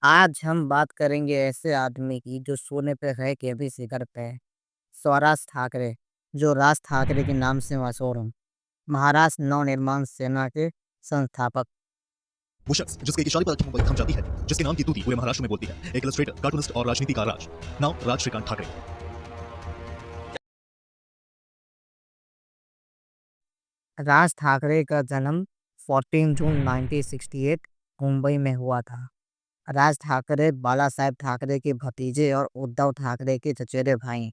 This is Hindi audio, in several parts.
आज हम बात करेंगे ऐसे आदमी की जो सोने पे रह के भी सिर पे है। स्वराज ठाकरे, जो राज ठाकरे के नाम से मशहूर हैं। महाराष्ट्र नवनिर्माण सेना के संस्थापक। वो शख्स जिसके एक इशारे पर मुंबई थम जाती है, जिसके नाम की तूती पूरे महाराष्ट्र में बोलती है, एक इलस्ट्रेटर, कार्टूनिस्ट और राजनीतिकार नाम राज श्रीकांत ठाकरे। राज ठाकरे का जन्म 14 जून 1968 मुंबई में हुआ था। राज ठाकरे बाला साहेब ठाकरे के भतीजे और उद्धव ठाकरे के चचेरे भाई हैं।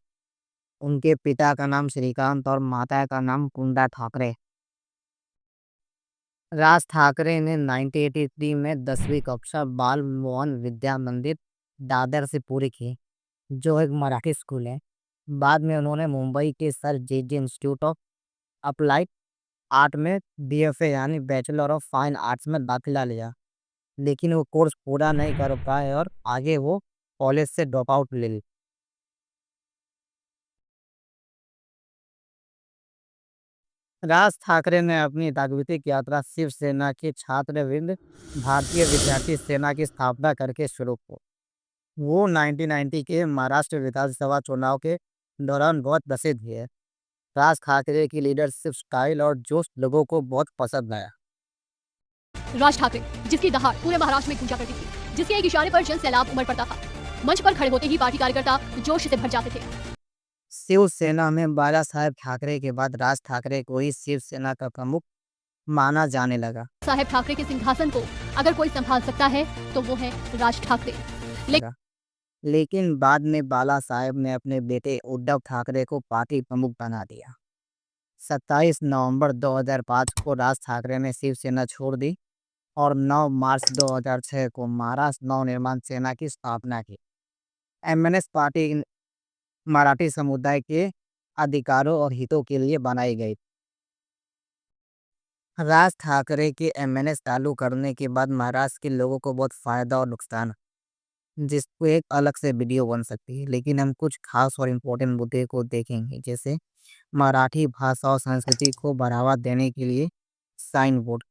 उनके पिता का नाम श्रीकांत और माता का नाम कुंदा ठाकरे। राज ठाकरे ने 1983 में 10वीं कक्षा बाल मोहन विद्या मंदिर दादर से पूरी की, जो एक मराठी स्कूल है। बाद में उन्होंने मुंबई के sir J institute of applied art में बीएफए यानी बैचलर ऑफ फाइन आर्ट्स में दाखिला लिया, लेकिन वो कोर्स पूरा नहीं कर पाए और आगे वो कॉलेज से ड्रॉप आउट ले ली। राज ठाकरे ने अपनी राजनीतिक यात्रा शिवसेना के छात्रवृंद भारतीय विद्यार्थी सेना की स्थापना करके शुरू की। वो 1990 के महाराष्ट्र विधानसभा चुनाव के दौरान बहुत प्रसिद्ध हुए। राज ठाकरे की लीडरशिप स्टाइल और जोश लोगों को बहुत पसंद आया। राज ठाकरे, जिसकी दहाड़ पूरे महाराष्ट्र में गूंजा करती थी, जिसके एक इशारे पर जन सैलाब उमड़ पड़ता था। मंच पर खड़े होते ही पार्टी कार्यकर्ता जोश से भर जाते थे। शिवसेना में बाला साहेब ठाकरे के बाद राज ठाकरे को ही शिवसेना का प्रमुख माना जाने लगा। साहेब ठाकरे के सिंहासन को अगर कोई संभाल सकता है तो वो है राज ठाकरे। लेकिन बाद में बाला साहेब ने अपने बेटे उद्धव ठाकरे को पार्टी प्रमुख बना दिया। 27 नवंबर 2005 को राज ठाकरे ने शिवसेना छोड़ दी और 9 मार्च 2006 को महाराष्ट्र नवनिर्माण सेना की स्थापना की। एमएनएस पार्टी मराठी समुदाय के अधिकारों और हितों के लिए बनाई गई। राज ठाकरे के एमएनएस चालू करने के बाद महाराष्ट्र के लोगों को बहुत फायदा और नुकसान, जिसको एक अलग से वीडियो बन सकती है, लेकिन हम कुछ खास और इम्पोर्टेंट मुद्दे को देखेंगे, जैसे मराठी भाषा और संस्कृति को बढ़ावा देने के लिए साइन बोर्ड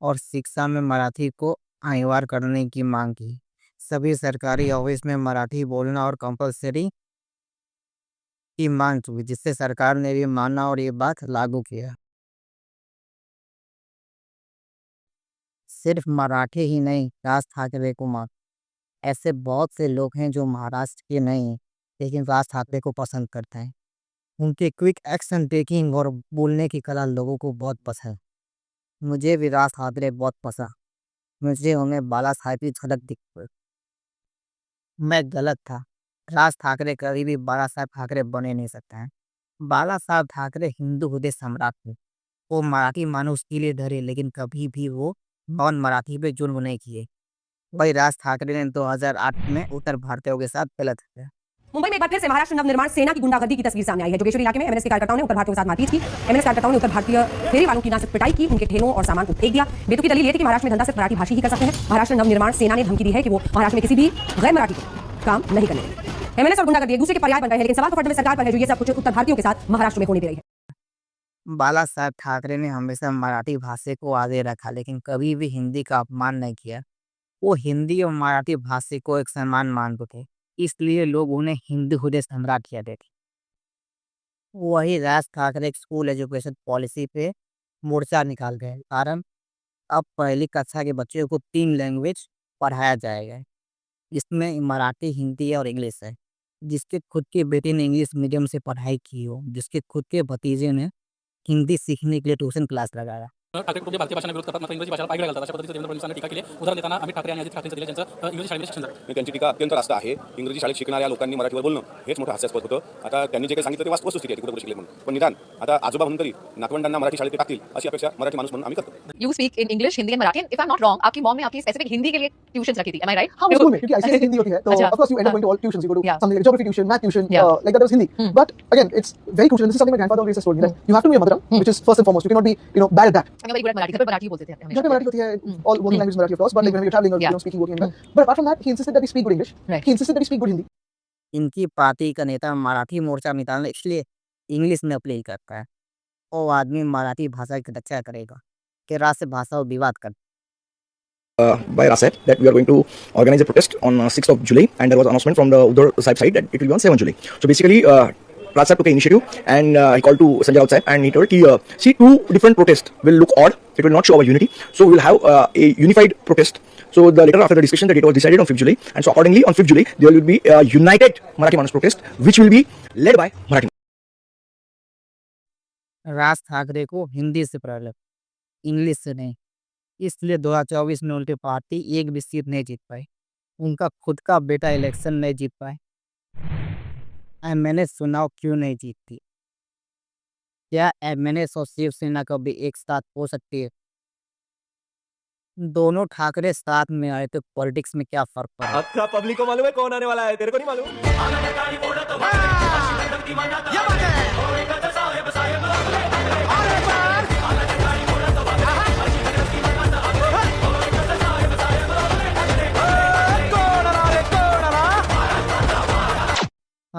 और शिक्षा में मराठी को अनिवार्य करने की मांग की। सभी सरकारी ऑफिस में मराठी बोलना और कंपलसरी की मांग की, जिससे सरकार ने भी माना और ये बात लागू किया। सिर्फ मराठी ही नहीं, राज ठाकरे को मान ऐसे बहुत से लोग हैं जो महाराष्ट्र के नहीं हैं, लेकिन राज ठाकरे को पसंद करते हैं। उनके क्विक एक्शन टेकिंग और बोलने की कला लोगों को बहुत पसंद है। मुझे भी राज ठाकरे बहुत पसंद। मुझे उन्हें बाला साहेब की झलक दिख गई। मैं गलत था। राज ठाकरे कभी भी बाला साहेब ठाकरे बने नहीं सकते हैं। बाला साहब ठाकरे हिंदू हृदय सम्राट थे। वो मराठी मानुष के लिए डरे, लेकिन कभी भी वो नॉन मराठी पे जुल्म नहीं किए। वही राज ठाकरे ने 2008 में उत्तर भारतीयों के साथ गलत किया। मुंबई में एक बार फिर से महाराष्ट्र नवनिर्माण सेना की गुंडागर्दी की तस्वीर सामने आई है। जोगेश्वरी इलाके में एमएनएस के कार्यकर्ताओं ने उत्तर भारतीयों के साथ मारपीट की। एमएनएस कार्यकर्ताओं ने उत्तर भारतीय फेरी वालों की ना सिर्फ पिटाई की, उनके ठेलों और सामान को फेंक दिया। बेतुकी दलील ये थी कि महाराष्ट्र में धंधा सिर्फ मराठी भाषी ही कर सकते हैं। महाराष्ट्र नवनिर्माण सेना ने धमकी दी है कि वो महाराष्ट्र में किसी भी गैर मराठी को काम नहीं करने देंगे। एमएनएस और गुंडागर्दी एक दूसरे के पर्याय बन गए हैं, लेकिन सवाल तो फर्द में सरकार पर है, जो ये सब कुछ उत्तर भारतीयों के साथ महाराष्ट्र में होने दे रही है। बाला साहब ठाकरे ने हमेशा मराठी भाषा को आगे रखा, लेकिन कभी भी हिंदी का अपमान नहीं किया। वो हिंदी और मराठी भाषा को एक समान मानते थे, इसलिए लोग उन्हें हिंदू हृदय सम्राट कहते थे। वही Raj Thackeray school education policy पे मोर्चा निकाल गए, कारण अब पहली कक्षा के बच्चों को 3 लैंग्वेज पढ़ाया जाएगा। इसमें मराठी, हिंदी और इंग्लिश है। जिसके खुद के बेटे ने इंग्लिश मीडियम से पढ़ाई की हो, जिसके खुद के भतीजे ने हिंदी सीखने के लिए ट्यूशन क्लास लगाया। ठाकरे कुटुंबीय भारतीय भाषांना विरोध करतात, मात्र इंग्रजी भाषेला पायगळा घालतात. अशा पद्धतीचं देवेंद्र फडणवीसांनी टीका केली. उदाहरण देताना अमित ठाकरे आणि अजित ठाकरेंचं दिलं, ज्यांचं इंग्रजी शाळेमध्ये शिक्षण झालं. त्यांची टीका अत्यंत रास्त आहे. इंग्रजी शाळेत शिकणाऱ्या लोकांनी मराठीवर बोलणं हेच मोठं हास्यास्पद होतं. आता त्यांनी जे काही सांगितलं ते वस्तुस्थिती आहे, कुठे शिकले म्हणून. पण निदान आता आजोबा म्हणून तरी नातवंडांना मराठी शाळेत टाकतील अशी अपेक्षा मराठी माणूस म्हणून आम्ही करतो. You speak in English, Hindi and Marathi. If I'm not wrong, आपकी मॉम ने आपकी स्पेसिफिक हिंदी के लिए ट्यूशंस रखी थी. Am I right? हाँ, स्कूल में, क्योंकि आईसीएसई हिंदी होती है, तो अच्छा, of course you end up हाँ, going to all tuitions. You go to Yeah. something like geography tuition, math tuition, Yeah. like that was Hindi. But again, it's very crucial. And this is something my grandfather always has told me, that you have to know your mother tongue, which is first and foremost. You cannot be, bad at that. I'm very good at Marathi. घर पर मराठी बोलते थे घर हमेशा. पे मराठी होती है, all working language is Marathi of course, but like when we're traveling or Yeah. speaking, working, but apart from that, he insisted that we speak good English. Right. He insisted that we speak good Hindi. इनकी पार्टी का नेता मराठी मोर्चा निकालने इसलिए इंग्लिश में अपील करता है। वो आदमी मराठी भाषा की रक्षा करेगा कि राष्ट्र भाषा और विवाद कर by Rasep that we are going to organize a protest on 6th of July, and there was announcement from the Uddhav Sahib side that it will be on 7th July. So basically, Raj Sahib took an initiative and he called to Sanjay Raut Sahib and he told, see, two different protests will look odd. It will not show our unity. So we will have a unified protest. So later after the discussion that it was decided on 5th July, and so accordingly on 5th July there will be a united Marathi Manas protest which will be led by Marathi. Raj Thackeray को हिंदी से प्रॉब्लम, इंग्लिश से नहीं। इसलिए 2024 में उनकी पार्टी एक भी सीट नहीं जीत पाई। उनका खुद का बेटा इलेक्शन नहीं जीत पाए। एमएनएस चुनाव क्यों नहीं जीतती? क्या एमएनएस और शिवसेना कभी एक साथ हो सकती है? दोनों ठाकरे साथ में आए तो पॉलिटिक्स में क्या फर्क पड़ा? अच्छा पब्लिक को मालूम है कौन आने वाला है, तेरे को नहीं मालूम?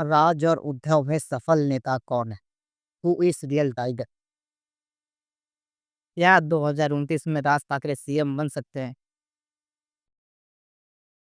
राज और उद्धव में सफल नेता कौन है? Who is real tiger? क्या 2029 में राज ठाकरे सीएम बन सकते हैं?